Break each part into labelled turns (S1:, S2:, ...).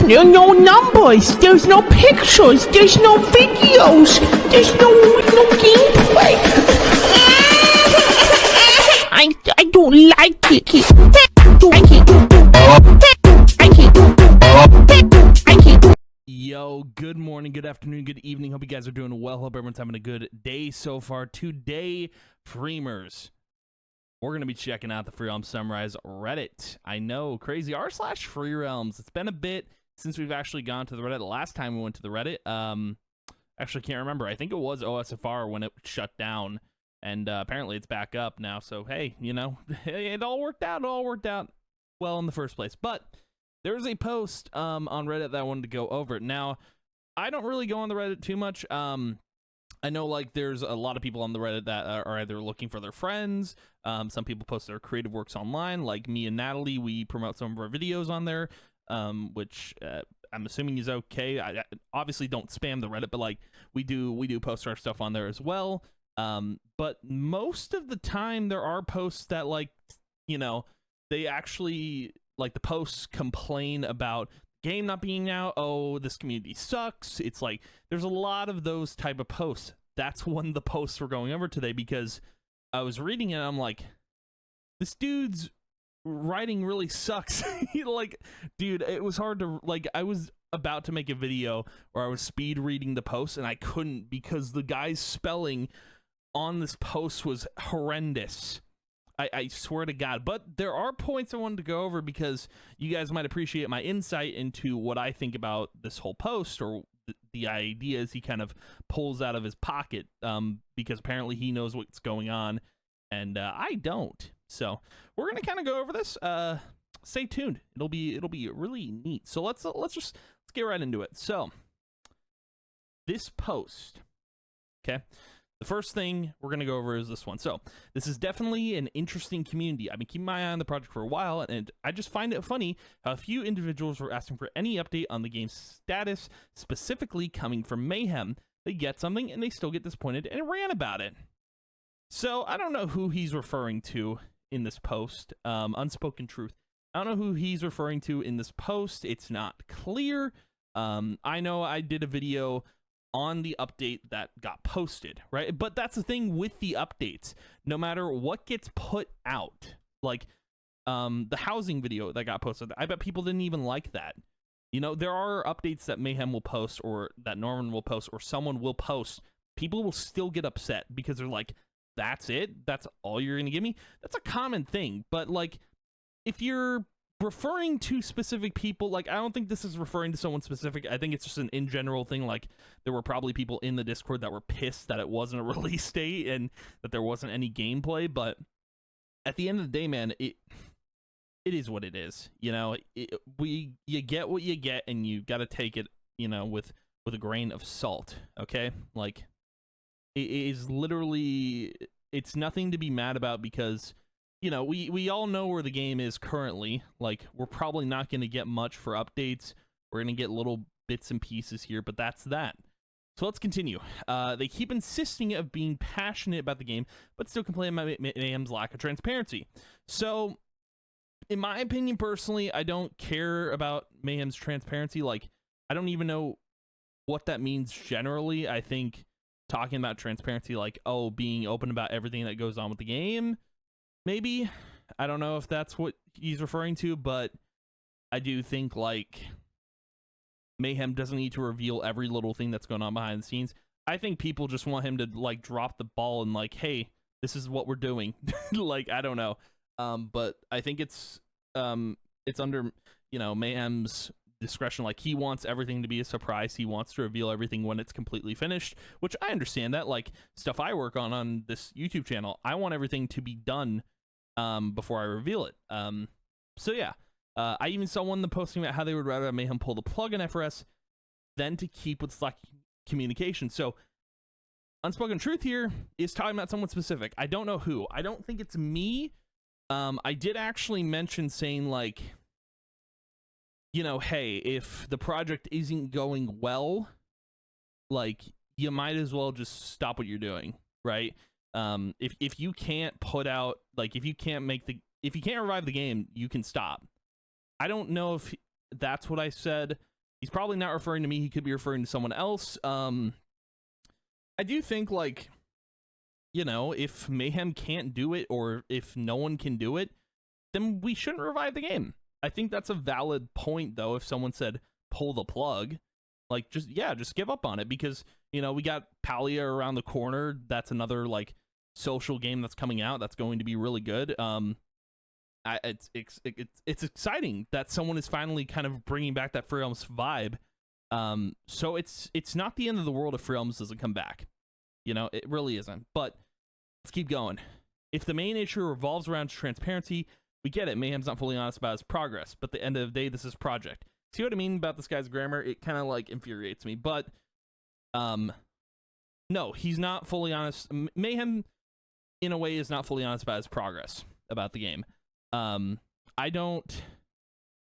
S1: no numbers, there's no pictures, there's no videos, there's no gameplay. I don't like it.
S2: Yo, good morning, good afternoon, good evening. Hope you guys are doing well. Hope everyone's having a good day so far. Today, Freemers, we're going to be checking out the Free Realms Summarize Reddit. I know, crazy r/Free Realms. It's been a bit since we've actually gone to the Reddit. The last time we went to the Reddit, actually can't remember. I think it was OSFR when it shut down, and apparently it's back up now. So, hey, you know, it all worked out. It all worked out well in the first place. But there's a post on Reddit that I wanted to go over. Now, I don't really go on the Reddit too much. I know, like, there's a lot of people on the Reddit that are either looking for their friends. Some people post their creative works online, like me and Natalie. We promote some of our videos on there, which I'm assuming is okay. I obviously don't spam the Reddit, but like we do post our stuff on there as well. But most of the time, there are posts that, like, you know, they actually, like, the posts complain about game not being out. Oh, this community sucks. It's like there's a lot of those type of posts. That's one of the posts we're going over today, because I was reading it and I'm like, this dude's writing really sucks. Like, dude, it was hard to, like, I was about to make a video where I was speed reading the post and I couldn't, because the guy's spelling on this post was horrendous. I swear to God. But there are points I wanted to go over, because you guys might appreciate my insight into what I think about this whole post, or the ideas he kind of pulls out of his pocket, because apparently he knows what's going on, and I don't. So we're gonna kind of go over this. Stay tuned. It'll be really neat. So let's get right into it. So this post, okay. The first thing we're going to go over is this one. So this is definitely an interesting community. I've been keeping my eye on the project for a while, and I just find it funny how a few individuals were asking for any update on the game's status, specifically coming from Mayhem. They get something and they still get disappointed and ran about it. So I don't know who he's referring to in this post. Unspoken Truth. I don't know who he's referring to in this post. It's not clear. I know I did a video on the update that got posted, right? But that's the thing with the updates. No matter what gets put out, like the housing video that got posted, I bet people didn't even like that. You know, there are updates that Mayhem will post, or that Norman will post, or someone will post. People will still get upset because they're like, that's it? That's all you're going to give me? That's a common thing. But, like, if you're referring to specific people, like, I don't think this is referring to someone specific. I think it's just an in general thing. Like, there were probably people in the Discord that were pissed that it wasn't a release date and that there wasn't any gameplay. But at the end of the day, man, it is what it is. You know, you get what you get, and you got to take it, you know, with a grain of salt. Okay, like, it is literally, it's nothing to be mad about, because, you know, we all know where the game is currently. Like, we're probably not going to get much for updates. We're going to get little bits and pieces here, but that's that. So let's continue. They keep insisting of being passionate about the game, but still complain about Mayhem's lack of transparency. So, in my opinion, personally, I don't care about Mayhem's transparency. Like, I don't even know what that means generally. I think talking about transparency, like, oh, being open about everything that goes on with the game, maybe. I don't know if that's what he's referring to, but I do think, like, Mayhem doesn't need to reveal every little thing that's going on behind the scenes. I think people just want him to, like, drop the ball and, like, hey, this is what we're doing. Like, I don't know. But I think it's under, you know, Mayhem's discretion. Like, he wants everything to be a surprise. He wants to reveal everything when it's completely finished, which I understand that. Like, stuff I work on this YouTube channel, I want everything to be done before I reveal it. So yeah, I even saw one posting about how they would rather Mayhem pull the plug on FRS than to keep with Slack communication. So Unspoken Truth here is talking about someone specific. I don't know who. I don't think it's me. I did actually mention saying, like, you know, hey, if the project isn't going well, like, you might as well just stop what you're doing, right? If you can't put out, like, if you can't revive the game, you can stop. I don't know if that's what I said, He's probably not referring to me. He could be referring to someone else. I do think, like, you know, if Mayhem can't do it, or if no one can do it, then we shouldn't revive the game. I think that's a valid point, though, if someone said, pull the plug. Like, just give up on it, because, you know, we got Palia around the corner. That's another, like, social game that's coming out that's going to be really good. It's exciting that someone is finally kind of bringing back that Free Realms vibe. So it's not the end of the world if Free Realms doesn't come back. You know, it really isn't. But let's keep going. If the main issue revolves around transparency, we get it. Mayhem's not fully honest about his progress, but at the end of the day, this is project. See what I mean about this guy's grammar? It kind of like infuriates me. But no, he's not fully honest. Mayhem, in a way, is not fully honest about his progress about the game. I don't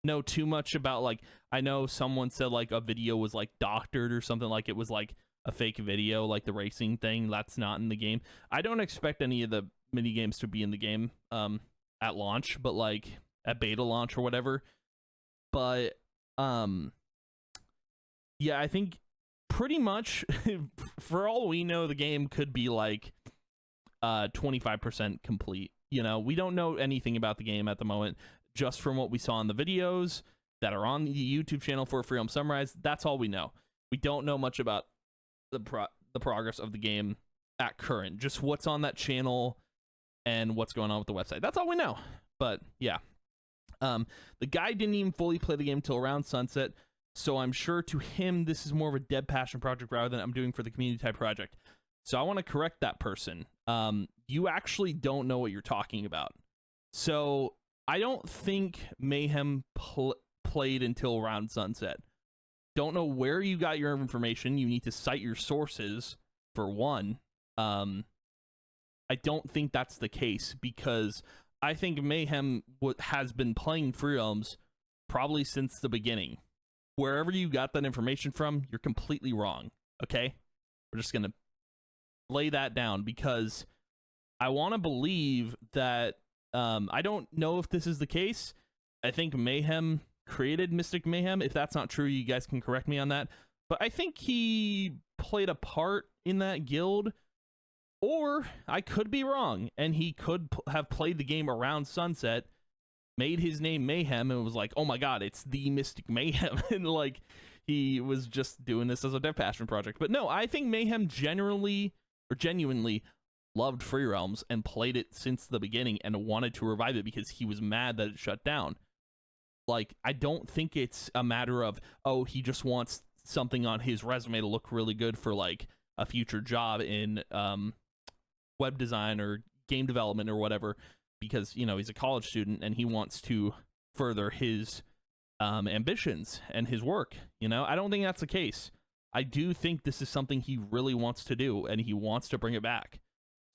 S2: know too much about, like, I know someone said like a video was like doctored or something, like it was like a fake video, like the racing thing. That's not in the game. I don't expect any of the mini games to be in the game at launch, but like at beta launch or whatever. But yeah, I think pretty much for all we know, the game could be like 25% complete. You know, we don't know anything about the game at the moment, just from what we saw in the videos that are on the YouTube channel for Free Realms Summarize. That's all we know. We don't know much about the progress of the game at current, just what's on that channel and what's going on with the website. That's all we know. But yeah, the guy didn't even fully play the game till around sunset, so I'm sure to him this is more of a dead passion project rather than I'm doing for the community type project. So I want to correct that person. You actually don't know what you're talking about. So I don't think Mayhem played until around sunset. Don't know where you got your information. You need to cite your sources, for one. I don't think that's the case, because I think Mayhem has been playing Free Realms probably since the beginning. Wherever you got that information from, you're completely wrong. Okay? We're just going to lay that down, because I want to believe that I don't know if this is the case. I think Mayhem created Mystic Mayhem. If that's not true, you guys can correct me on that. But I think he played a part in that guild, or I could be wrong, and he could have played the game around sunset, made his name Mayhem, and was like, oh my god, it's the Mystic Mayhem. And like, he was just doing this as a dev passion project. But no, I think Mayhem genuinely loved Free Realms and played it since the beginning and wanted to revive it because he was mad that it shut down. Like, I don't think it's a matter of, oh, he just wants something on his resume to look really good for like a future job in web design or game development or whatever, because, you know, he's a college student and he wants to further his ambitions and his work. You know, I don't think that's the case. I do think this is something he really wants to do, and he wants to bring it back.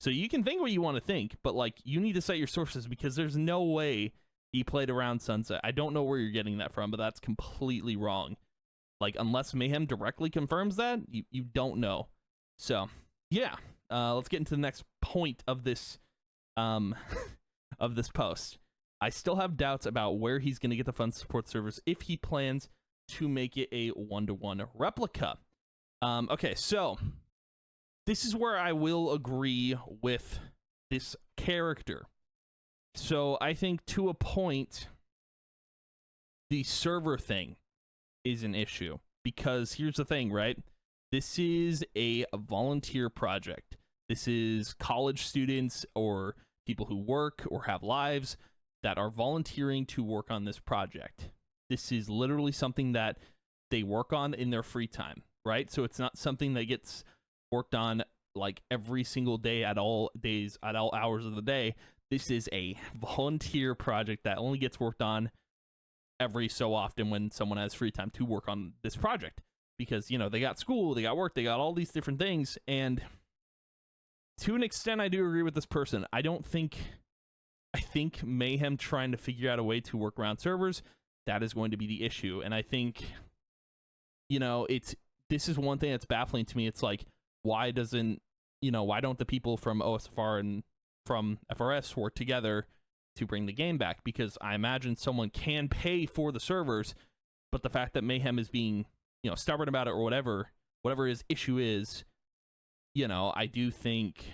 S2: So you can think what you want to think, but like, you need to cite your sources, because there's no way he played around sunset. I don't know where you're getting that from, but that's completely wrong. Like, unless Mayhem directly confirms that, you don't know. So yeah, let's get into the next point of this of this post. I still have doubts about where he's going to get the fund support servers if he plans to make it a 1-to-1 replica. Okay, so this is where I will agree with this character. So I think to a point, the server thing is an issue, because here's the thing, right? This is a volunteer project. This is college students or people who work or have lives that are volunteering to work on this project. This is literally something that they work on in their free time, right? So it's not something that gets worked on like every single day at all days, at all hours of the day. This is a volunteer project that only gets worked on every so often when someone has free time to work on this project, because, you know, they got school, they got work, they got all these different things. And to an extent, I do agree with this person. I think Mayhem trying to figure out a way to work around servers, that is going to be the issue. And I think, you know, this is one thing that's baffling to me. It's like, why don't the people from OSFR and from FRS work together to bring the game back? Because I imagine someone can pay for the servers, but the fact that Mayhem is being, stubborn about it or whatever his issue is, I do think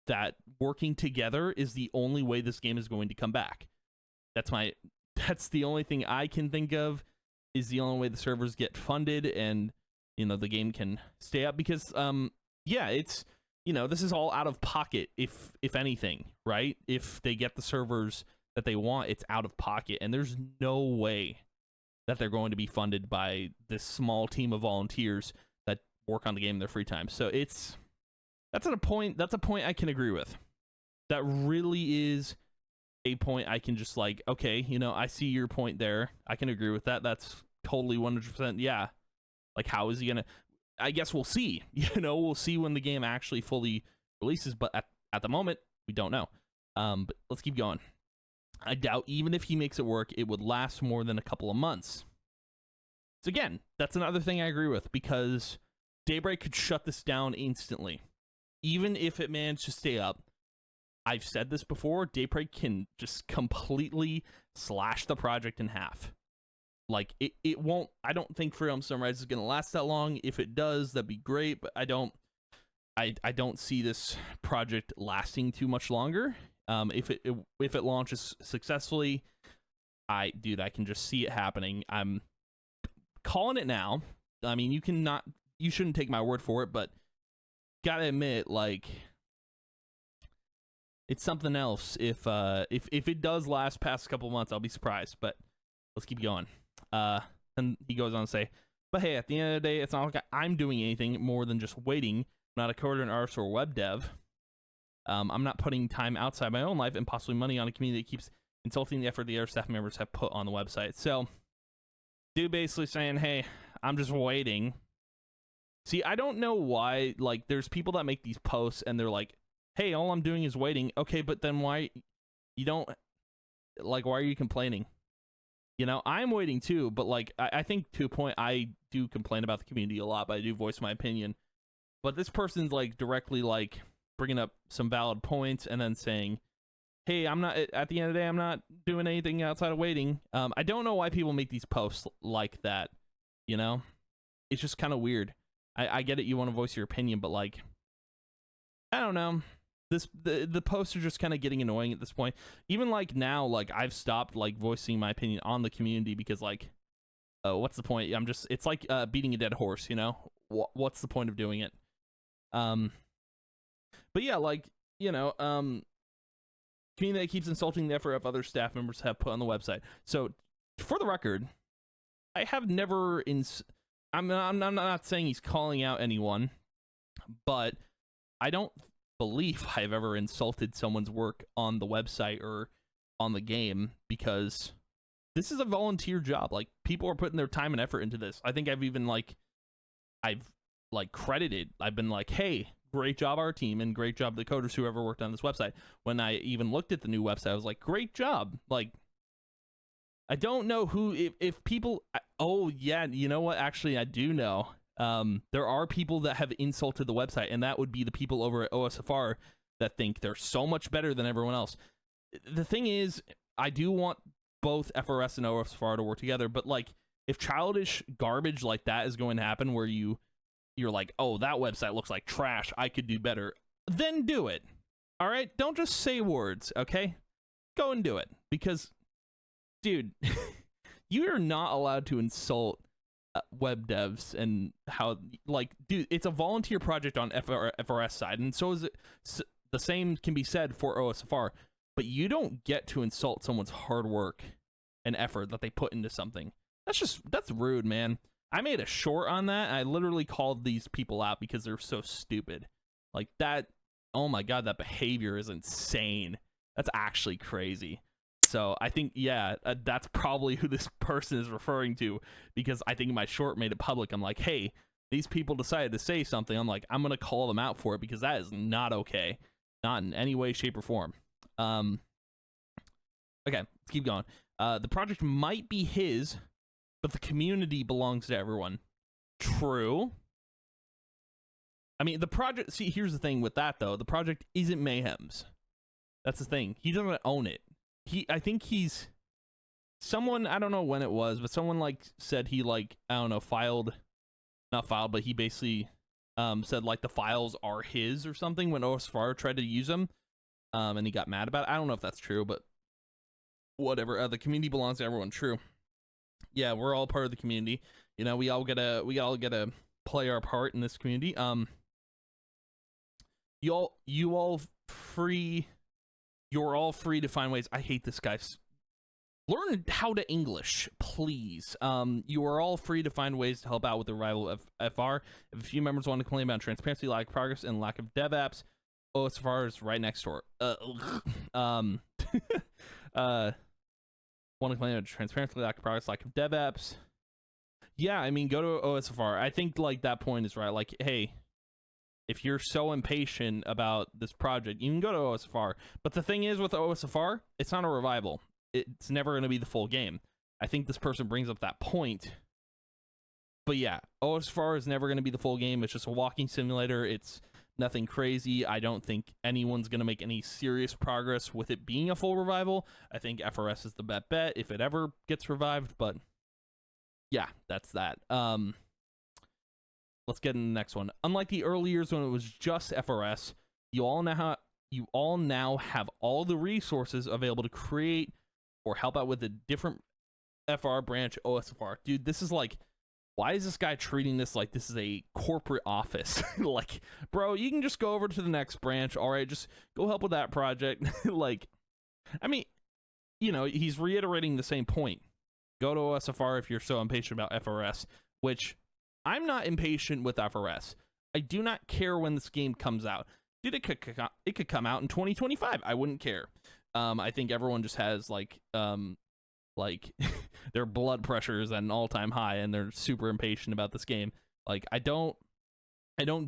S2: that working together is the only way this game is going to come back. That's the only thing I can think of, is the only way the servers get funded and, the game can stay up, because, it's, this is all out of pocket, if anything, right? If they get the servers that they want, it's out of pocket, and there's no way that they're going to be funded by this small team of volunteers that work on the game in their free time. So that's a point I can agree with. That really is a point I can just like, okay, I see your point there. I can agree with that. That's totally 100%. Yeah. Like, how is he gonna? I guess we'll see. We'll see when the game actually fully releases. But at the moment, we don't know. But let's keep going. I doubt even if he makes it work, it would last more than a couple of months. So again, that's another thing I agree with, because Daybreak could shut this down instantly. Even if it managed to stay up, I've said this before, Daybreak can just completely slash the project in half. Like, it won't, I don't think Freedom Sunrise is going to last that long. If it does, that'd be great, but I don't see this project lasting too much longer. If it launches successfully, I can just see it happening. I'm calling it now. I mean, you shouldn't take my word for it, but gotta admit, like, it's something else. If it does last past a couple months, I'll be surprised. But let's keep going. And he goes on to say, but hey, at the end of the day, it's not like I'm doing anything more than just waiting. I'm not a coder, an artist, or web dev. I'm not putting time outside my own life and possibly money on a community that keeps insulting the effort the other staff members have put on the website. So, dude basically saying, hey, I'm just waiting. See, I don't know why, like, there's people that make these posts and they're like, hey, all I'm doing is waiting. Okay, but then why are you complaining? I'm waiting too, but like, I think to a point, I do complain about the community a lot, but I do voice my opinion. But this person's like directly like bringing up some valid points and then saying, hey, at the end of the day, I'm not doing anything outside of waiting. I don't know why people make these posts like that. It's just kind of weird. I get it. You want to voice your opinion, but like, I don't know. The posts are just kind of getting annoying at this point. Even like now, like I've stopped like voicing my opinion on the community because like, what's the point? It's like beating a dead horse, what's the point of doing it? But yeah, like, community that keeps insulting the effort of other staff members have put on the website. So for the record, I have never I'm not saying he's calling out anyone, but I don't believe I've ever insulted someone's work on the website or on the game, because this is a volunteer job. Like, people are putting their time and effort into this. I think I've even credited. I've been like, hey, great job our team, and great job the coders whoever worked on this website. When I even looked at the new website, I was like, great job. Like, I don't know if people, oh yeah, you know what? Actually, I do know. There are people that have insulted the website, and that would be the people over at OSFR that think they're so much better than everyone else. The thing is, I do want both FRS and OSFR to work together, but like, if childish garbage like that is going to happen where you're like, oh, that website looks like trash, I could do better, then do it. All right? Don't just say words, okay? Go and do it, because, dude, you are not allowed to insult web devs and how, like, dude, it's a volunteer project on FRS side, and so is it. The same can be said for OSFR, but you don't get to insult someone's hard work and effort that they put into something. That's rude, man. I made a short on that, and I literally called these people out because they're so stupid. Like, that, oh my god, that behavior is insane. That's actually crazy. So I think, yeah, that's probably who this person is referring to, because I think my short made it public. I'm like, hey, these people decided to say something. I'm like, I'm going to call them out for it, because that is not okay. Not in any way, shape, or form. Okay, let's keep going. The project might be his, but the community belongs to everyone. True. I mean, the project, see, here's the thing with that, though. The project isn't Mayhem's. That's the thing. He doesn't own it. I think he's someone, I don't know when it was, but someone like said he like, I don't know, not filed, but he basically said like the files are his or something when OSFR tried to use them, and he got mad about it. I don't know if that's true, but whatever. The community belongs to everyone. True. Yeah, we're all part of the community. You know, we all gotta play our part in this community. You're all free to find ways. I hate this guy. Learn how to English, please. You are all free to find ways to help out with the revival of FR. If a few members want to complain about transparency, lack of progress, and lack of dev apps, OSFR is right next door. Want to complain about transparency, lack of progress, lack of dev apps. Yeah, I mean, go to OSFR. I think like that point is right. Like, hey, if you're so impatient about this project, you can go to OSFR. But the thing is with OSFR, it's not a revival. It's never going to be the full game. I think this person brings up that point. But yeah, OSFR is never going to be the full game. It's just a walking simulator. It's nothing crazy. I don't think anyone's going to make any serious progress with it being a full revival. I think FRS is the best bet if it ever gets revived. But yeah, that's that. Let's get in the next one. Unlike the early years when it was just FRS, you all now have all the resources available to create or help out with a different FR branch OSFR. Dude, this is like, why is this guy treating this like this is a corporate office? Like, bro, you can just go over to the next branch. All right, just go help with that project. Like, I mean, you know, he's reiterating the same point. Go to OSFR if you're so impatient about FRS, which I'm not impatient with FRS. I do not care when this game comes out. Dude, it could come out in 2025. I wouldn't care. I think everyone just has like their blood pressure is at an all-time high and they're super impatient about this game. Like, I don't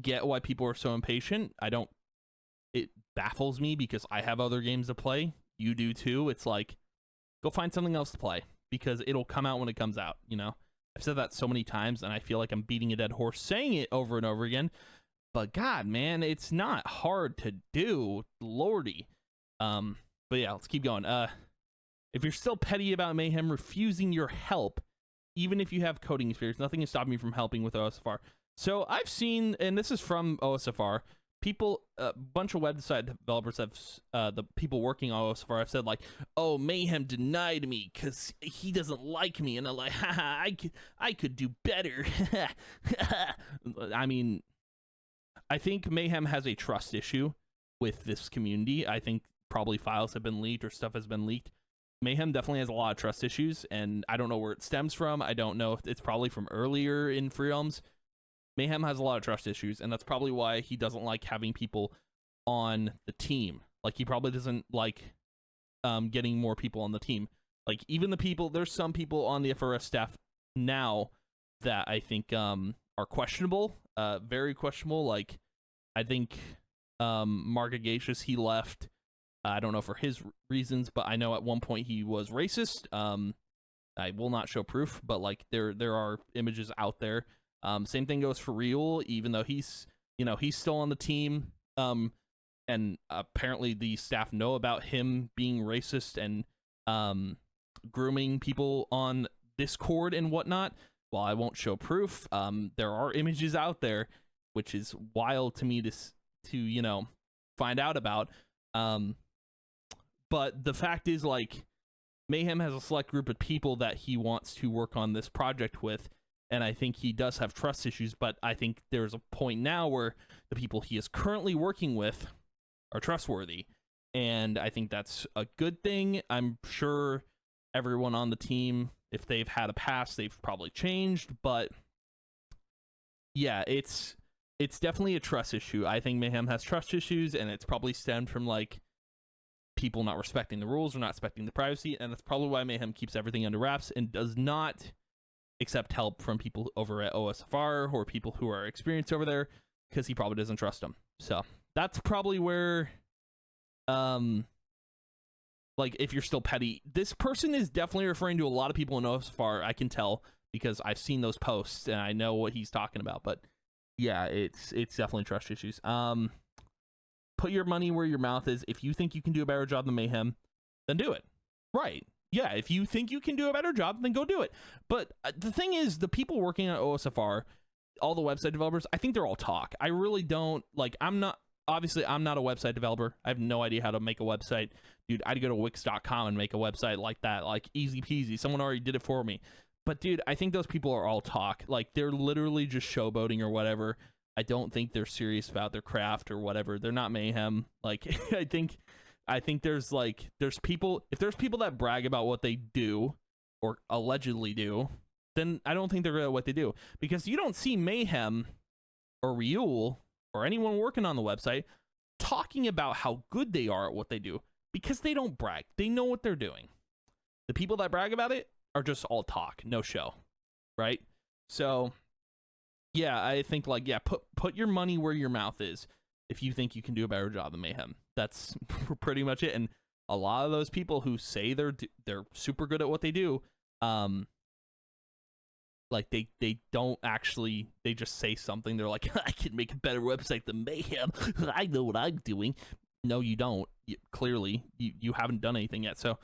S2: get why people are so impatient. It baffles me because I have other games to play. You do too. It's like, go find something else to play because it'll come out when it comes out, you know? I've said that so many times and I feel like I'm beating a dead horse saying it over and over again. But God, man, it's not hard to do, lordy. But yeah, let's keep going. If you're still petty about Mayhem refusing your help, even if you have coding experience, nothing is stopping you from helping with OSFR. So I've seen, and this is from OSFR, people, a bunch of website developers have, the people working on OSFR have said like, oh, Mayhem denied me because he doesn't like me. And I'm like, haha, I could do better. I mean, I think Mayhem has a trust issue with this community. I think probably files have been leaked or stuff has been leaked. Mayhem definitely has a lot of trust issues, and I don't know where it stems from. I don't know if it's probably from earlier in Free Realms. Mayhem has a lot of trust issues, and that's probably why he doesn't like having people on the team. Like, he probably doesn't like getting more people on the team. Like, even the people, there's some people on the FRS staff now that I think are questionable, very questionable. Like, I think Mark Agacious, he left. I don't know for his reasons, but I know at one point he was racist. I will not show proof, but like there are images out there. Same thing goes for Real, even though he's still on the team. And apparently the staff know about him being racist and grooming people on Discord and whatnot. While I won't show proof, there are images out there, which is wild to me to find out about. But the fact is, like, Mayhem has a select group of people that he wants to work on this project with, and I think he does have trust issues, but I think there's a point now where the people he is currently working with are trustworthy, and I think that's a good thing. I'm sure everyone on the team, if they've had a past, they've probably changed, but yeah, it's definitely a trust issue. I think Mayhem has trust issues, and it's probably stemmed from, like, people not respecting the rules or not respecting the privacy, and that's probably why Mayhem keeps everything under wraps and does not accept help from people over at OSFR or people who are experienced over there, because he probably doesn't trust them. So that's probably where, like, if you're still petty, this person is definitely referring to a lot of people in OSFR. I can tell because I've seen those posts and I know what he's talking about. But yeah, it's definitely trust issues. Put your money where your mouth is. If you think you can do a better job than Mayhem, then do it. Right. yeah, if you think you can do a better job, then go do it. But the thing is, the people working on OSFR, all the website developers, I think they're all talk. I really don't, like, obviously, I'm not a website developer. I have no idea how to make a website. Dude, I'd go to Wix.com and make a website like that, like easy peasy. Someone already did it for me. But dude, I think those people are all talk. Like, they're literally just showboating or whatever. I don't think they're serious about their craft or whatever. They're not Mayhem. Like, I think there's people, if there's people that brag about what they do or allegedly do, then I don't think they're good at what they do, because you don't see Mayhem or Ryul or anyone working on the website talking about how good they are at what they do, because they don't brag. They know what they're doing. The people that brag about it are just all talk, no show, right? So yeah, I think, like, yeah, put your money where your mouth is if you think you can do a better job than Mayhem. That's pretty much it. And a lot of those people who say they're super good at what they do, like, they don't actually, they just say something. They're like, I can make a better website than Mayhem. I know what I'm doing. No, you don't. Clearly, you haven't done anything yet. So,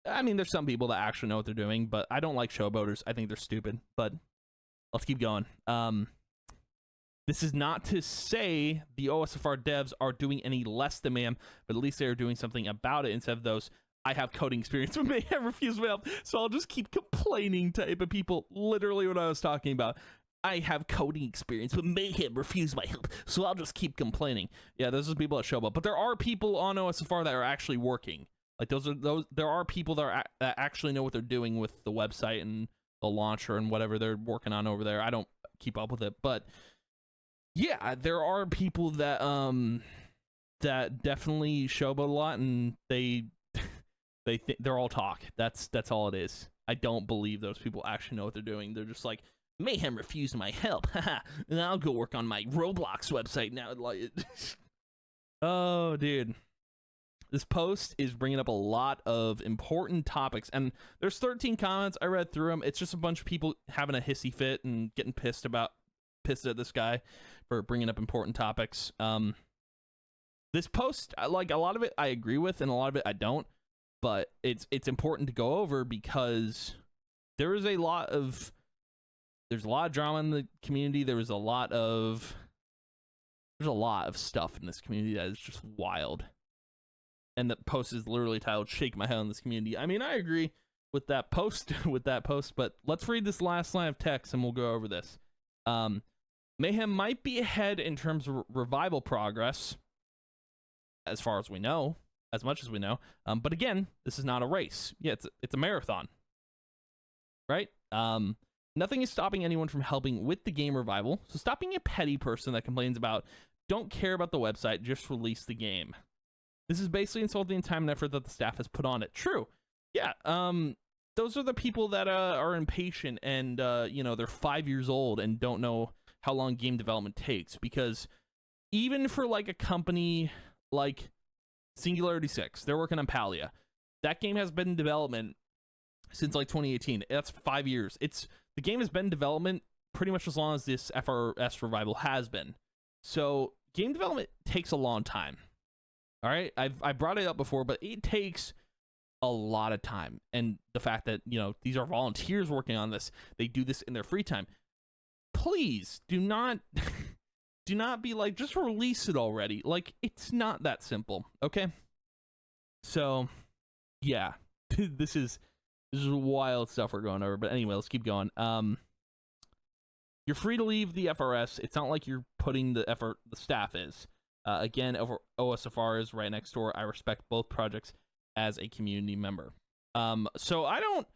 S2: I mean, there's some people that actually know what they're doing, but I don't like showboaters. I think they're stupid. But let's keep going. This is not to say the OSFR devs are doing any less than Mayhem, but at least they are doing something about it instead of those I have coding experience with Mayhem, refuse my help, so I'll just keep complaining type of people. Literally what I was talking about. I have coding experience with Mayhem, refuse my help, so I'll just keep complaining. Yeah, those are people that show up, but there are people on OSFR that are actually working. Like, there are people that actually know what they're doing with the website and the launcher and whatever they're working on over there. I don't keep up with it, but yeah, there are people that that definitely showboat a lot, and they're all talk. That's all it is. I don't believe those people actually know what they're doing. They're just like, Mayhem refused my help, and I'll go work on my Roblox website now. Like, oh, dude. This post is bringing up a lot of important topics, and there's 13 comments. I read through them. It's just a bunch of people having a hissy fit and getting pissed at this guy for bringing up important topics. This post, like, a lot of it I agree with, and a lot of it I don't. But it's important to go over because there's a lot of drama in the community. There's a lot of stuff in this community that is just wild. And the post is literally titled "Shake My Head on This Community." I mean, I agree with that post, but let's read this last line of text and we'll go over this. Mayhem might be ahead in terms of revival progress, as far as we know. As much as we know, but again, this is not a race. Yeah, it's a marathon, right? Nothing is stopping anyone from helping with the game revival. So stop being a petty person that complains about don't care about the website, just release the game. This is basically insulting the time and effort that the staff has put on it. True, yeah. Those are the people that are impatient and you know, they're 5 years old and don't know how long game development takes. Because even for like a company like Singularity 6, they're working on Palia. That game has been in development since like 2018. That's 5 years. The game has been in development pretty much as long as this FRS revival has been. So game development takes a long time. All right, I brought it up before, but it takes a lot of time. And the fact that, you know, these are volunteers working on this, they do this in their free time. Please do not do not be like, just release it already. Like, it's not that simple, okay? So, yeah, this is wild stuff we're going over. But anyway, let's keep going. You're free to leave the FRS. It's not like you're putting the effort. The staff is. Again, over OSFR is right next door. I respect both projects as a community member. So I don't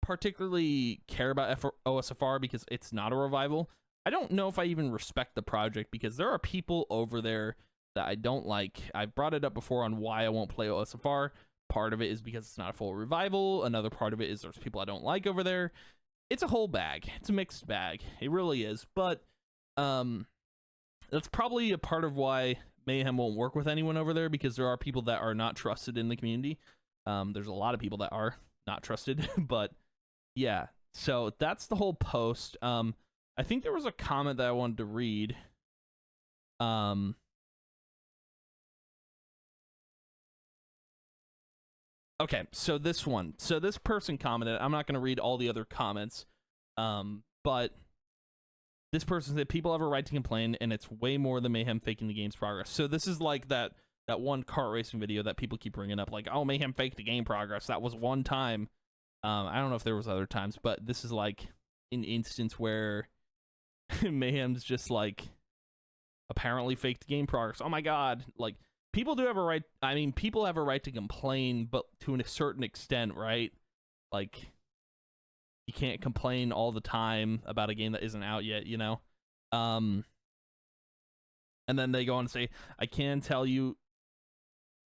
S2: particularly care about OSFR because it's not a revival. I don't know if I even respect the project because there are people over there that I don't like. I've brought it up before on why I won't play OSFR. Part of it is because it's not a full revival. Another part of it is there's people I don't like over there. It's a whole bag. It's a mixed bag. It really is. But that's probably a part of why Mayhem won't work with anyone over there, because there are people that are not trusted in the community. There's a lot of people that are not trusted, but yeah. So that's the whole post. I think there was a comment that I wanted to read. Okay, so this person commented. I'm not going to read all the other comments, but this person said people have a right to complain, and it's way more than Mayhem faking the game's progress. So this is like that one kart racing video that people keep bringing up, like, oh, Mayhem faked the game progress. That was one time. I don't know if there was other times, but this is like an instance where Mayhem's just like apparently faked game progress. Oh my god, like, people do have a right. I mean, people have a right to complain, but to a certain extent, right? Like, you can't complain all the time about a game that isn't out yet, you know? And then they go on to say, I can tell you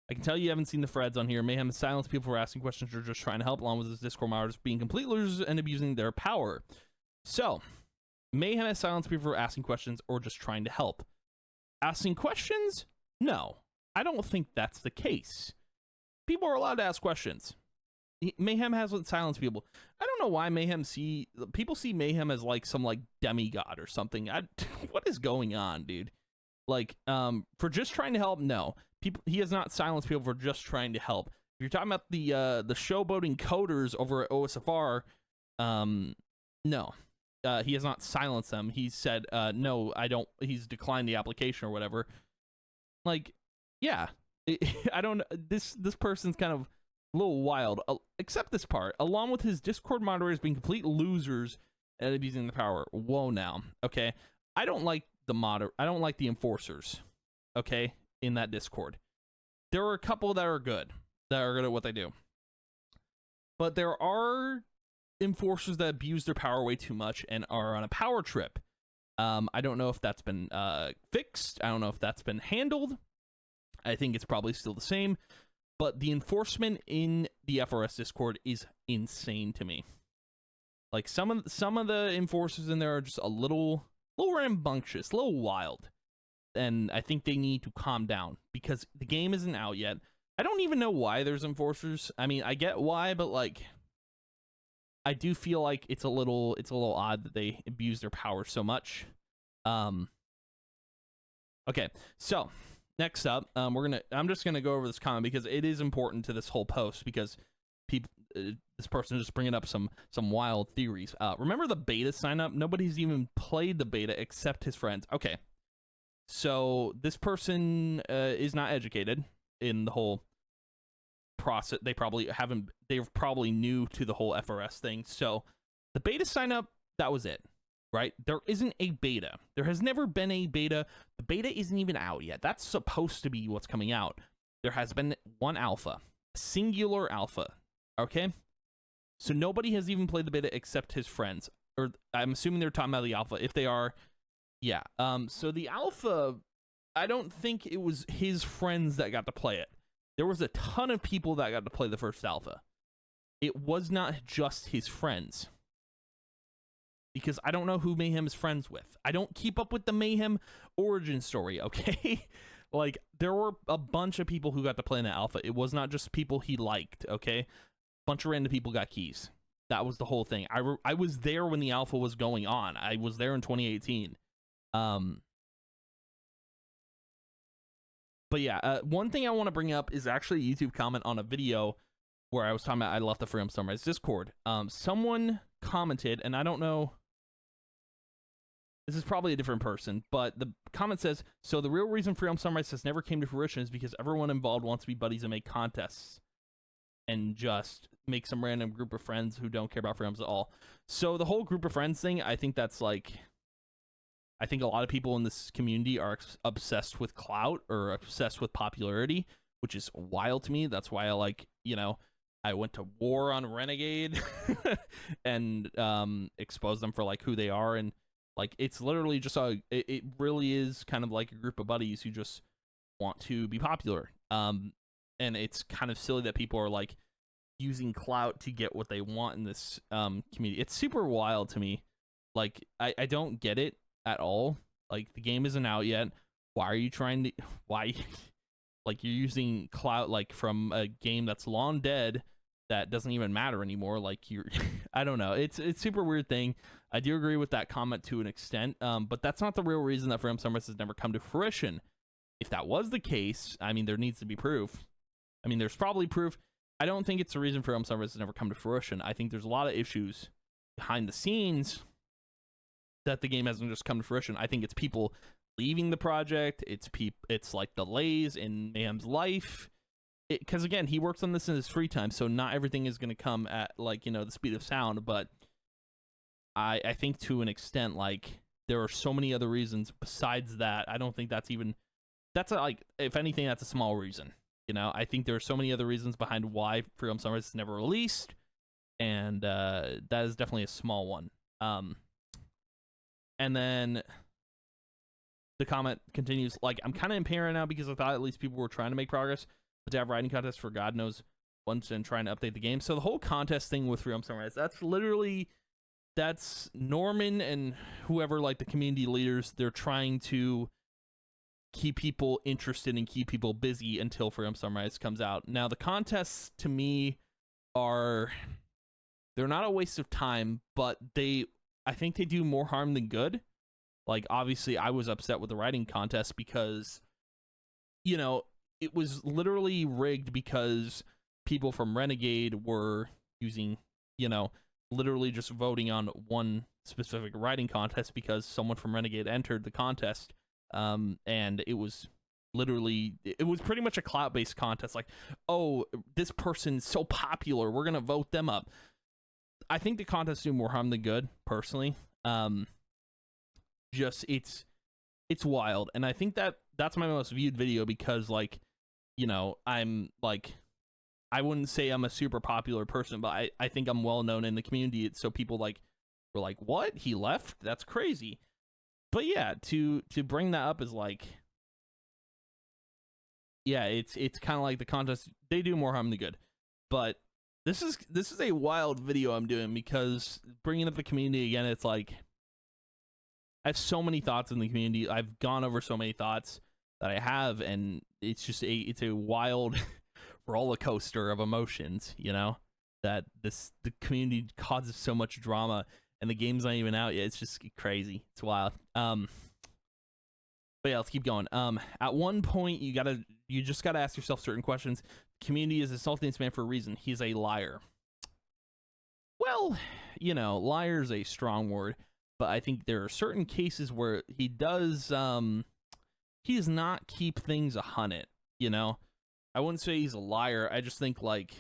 S2: haven't seen the threads on here. Mayhem has silenced people for asking questions or just trying to help, along with his Discord moderators being complete losers and abusing their power. So, Mayhem has silenced people for asking questions or just trying to help. Asking questions? No. I don't think that's the case. People are allowed to ask questions. Mayhem hasn't silenced people. I don't know why people see Mayhem as like some like demigod or something. What is going on, dude? Like, for just trying to help, no. He has not silenced people for just trying to help. If you're talking about the showboating coders over at OSFR, no. He has not silenced them. He said, no, I don't. He's declined the application or whatever. Like, yeah. I don't. This person's kind of a little wild. Except this part, along with his Discord moderators being complete losers and abusing the power. Whoa, now, okay. I don't like the enforcers, okay, in that Discord. There are a couple that are good at what they do, but there are enforcers that abuse their power way too much and are on a power trip. I don't know if that's been fixed. I don't know if that's been handled. I think it's probably still the same, but the enforcement in the FRS Discord is insane to me. Like, some of the enforcers in there are just a little rambunctious, a little wild, and I think they need to calm down because the game isn't out yet. I don't even know why there's enforcers. I mean, I get why, but like, I do feel like it's a little odd that they abuse their power so much. Okay, so next up, I'm just gonna go over this comment because it is important to this whole post, because people, this person is just bringing up some wild theories. Remember the beta sign up? Nobody's even played the beta except his friends. Okay, so this person is not educated in the whole process. They're probably new to the whole FRS thing. So the beta sign up, that was it, right? There isn't a beta. There has never been a beta. The beta isn't even out yet. That's supposed to be what's coming out. There has been one alpha, singular alpha. Okay, so nobody has even played the beta except his friends, or I'm assuming they're talking about the alpha. If they are, yeah. So the alpha, I don't think it was his friends that got to play it. There was a ton of people that got to play the first alpha. It was not just his friends, because I don't know who Mayhem is friends with. I don't keep up with the Mayhem origin story, okay? Like, there were a bunch of people who got to play in the alpha. It was not just people he liked, okay? Bunch of random people got keys. That was the whole thing. I was there when the alpha was going on. I was there in 2018. But yeah, one thing I want to bring up is actually a YouTube comment on a video where I was talking about I left the Freedom Sunrise Discord. Someone commented, and I don't know, this is probably a different person, but the comment says, so the real reason Freedom Sunrise has never came to fruition is because everyone involved wants to be buddies and make contests and just make some random group of friends who don't care about Freedoms at all. So the whole group of friends thing, I think that's like, I think a lot of people in this community are obsessed with clout or obsessed with popularity, which is wild to me. That's why I like, you know, I went to war on Renegade and exposed them for like who they are. And like, it's literally just it really is kind of like a group of buddies who just want to be popular. And it's kind of silly that people are like using clout to get what they want in this community. It's super wild to me. Like, I don't get it at all. Like, the game isn't out yet. Why are you trying to, like, you're using clout like from a game that's long dead that doesn't even matter anymore. Like, you're I don't know. It's super weird thing. I do agree with that comment to an extent, but that's not the real reason that Freedom Sunrise has never come to fruition. If that was the case, I mean, there needs to be proof. I mean, there's probably proof. I don't think it's the reason Freedom Sunrise has never come to fruition. I think there's a lot of issues behind the scenes that the game hasn't just come to fruition. I think it's people leaving the project. It's like delays in Mayhem's life. Because again, he works on this in his free time, so not everything is going to come at like, you know, the speed of sound. But I think to an extent, like, there are so many other reasons besides that. I don't think that's like, if anything, that's a small reason. You know, I think there are so many other reasons behind why Freedom Sunrise is never released, and that is definitely a small one. And then the comment continues, like, I'm kind of impatient now because I thought at least people were trying to make progress, but to have writing contests for God knows once and trying to update the game. So the whole contest thing with Freedom Sunrise, that's Norman and whoever, like the community leaders, they're trying to keep people interested and keep people busy until Freedom Sunrise comes out. Now, the contests to me they're not a waste of time, but I think they do more harm than good. Like, obviously, I was upset with the writing contest because, you know, it was literally rigged because people from Renegade were using, you know, literally just voting on one specific writing contest because someone from Renegade entered the contest. And it was pretty much a clout-based contest. Like, oh, this person's so popular, we're gonna vote them up. I think the contests do more harm than good, personally. Just it's wild, and I think that's my most viewed video because, like, you know, I'm like, I wouldn't say I'm a super popular person, but I think I'm well known in the community. So people like were like, what? He left? That's crazy. But yeah, to bring that up is like, yeah, it's kind of like the contest, they do more harm than good. But this is a wild video I'm doing because bringing up the community again, it's like, I have so many thoughts in the community. I've gone over so many thoughts that I have, and it's just it's a wild roller coaster of emotions, you know, that the community causes so much drama. And the game's not even out yet. It's just crazy. It's wild. But yeah, let's keep going. At one point, you just gotta ask yourself certain questions. Community is assaulting this man for a reason. He's a liar. Well, you know, liar is a strong word, but I think there are certain cases where he does not keep things 100. You know, I wouldn't say he's a liar. I just think like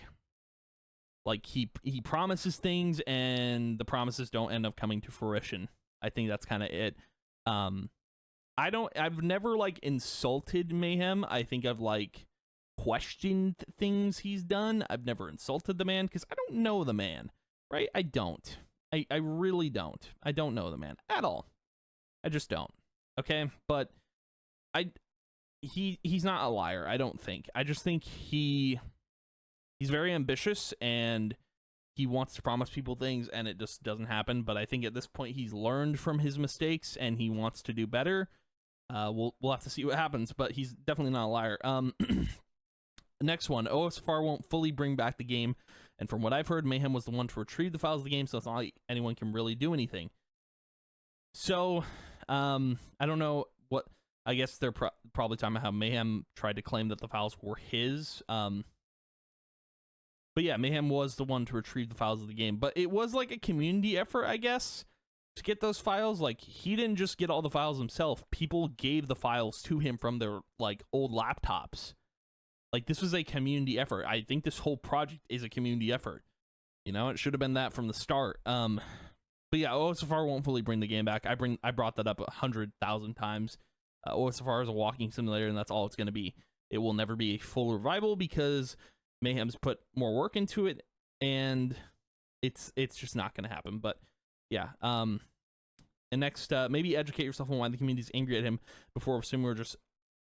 S2: he promises things and the promises don't end up coming to fruition. I think that's kind of it. I've never like insulted Mayhem. I think I've like questioned things he's done. I've never insulted the man because I don't know the man, right? I don't. I really don't. I don't know the man at all. I just don't. Okay, but he's not a liar. I don't think. I just think he's very ambitious and he wants to promise people things and it just doesn't happen. But I think at this point he's learned from his mistakes and he wants to do better. We'll have to see what happens, but he's definitely not a liar. Next one, OSFR won't fully bring back the game, and from what I've heard, Mayhem was the one to retrieve the files of the game, so it's not like anyone can really do anything. So, I don't know what. I guess they're probably talking about how Mayhem tried to claim that the files were his. But yeah, Mayhem was the one to retrieve the files of the game, but it was like a community effort, I guess, to get those files. Like, he didn't just get all the files himself. People gave the files to him from their like old laptops. Like, this was a community effort. I think this whole project is a community effort. You know, it should have been that from the start. But yeah, OSFR won't fully bring the game back. I brought that up 100,000 times. OSFR is a walking simulator, and that's all it's going to be. It will never be a full revival because Mayhem's put more work into it, and it's just not going to happen. But yeah, and next, maybe educate yourself on why the community's angry at him before assuming we're just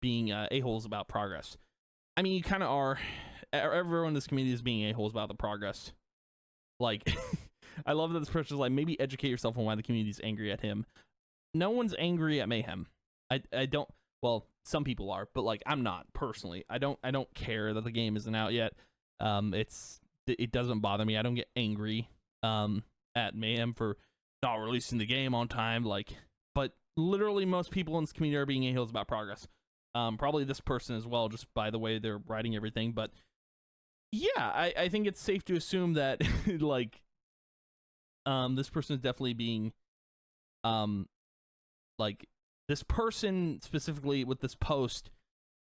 S2: being a-holes about progress. I mean, you kind of are. Everyone in this community is being a-holes about the progress. Like, I love that this person is like, maybe educate yourself on why the community is angry at him. No one's angry at Mayhem. I don't. Well, some people are, but like, I'm not personally. I don't care that the game isn't out yet. It doesn't bother me. I don't get angry at Mayhem for not releasing the game on time. Like, but literally most people in this community are being a-holes about progress. Probably this person as well, just by the way they're writing everything. But Yeah, I think it's safe to assume that like this person is definitely being like this person specifically with this post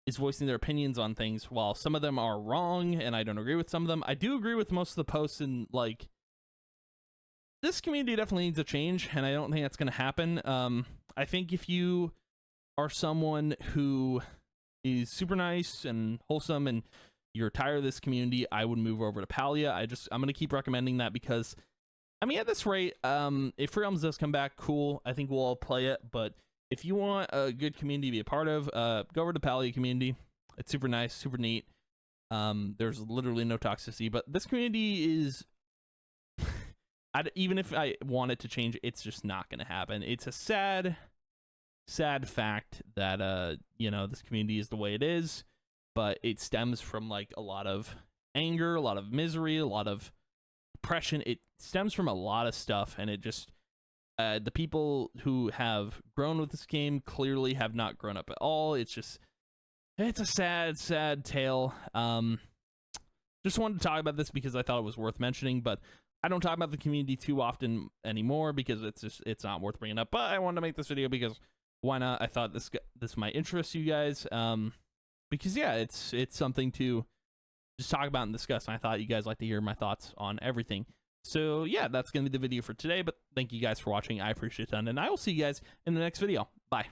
S2: is voicing their opinions on things. While some of them are wrong and I don't agree with some of them, I do agree with most of the posts, and like this community definitely needs a change, and I don't think that's going to happen. I think if you are someone who is super nice and wholesome and you're tired of this community, I would move over to Palia. I'm going to keep recommending that because, I mean, at this rate, if Free Realms does come back, cool. I think we'll all play it. But if you want a good community to be a part of, go over to Palia community. It's super nice, super neat. There's literally no toxicity, but this community is, even if I want it to change, it's just not going to happen. It's a sad fact that, you know, this community is the way it is, but it stems from like a lot of anger, a lot of misery, a lot of depression. It stems from a lot of stuff, and it just the people who have grown with this game clearly have not grown up at all. It's a sad tale. Just wanted to talk about this because I thought it was worth mentioning, but I don't talk about the community too often anymore because it's not worth bringing up. But I wanted to make this video because why not? I thought this might interest you guys, because yeah, it's something to just talk about and discuss, and I thought you guys like to hear my thoughts on everything. So yeah, that's gonna be the video for today, but thank you guys for watching. I appreciate it, and I will see you guys in the next video. Bye.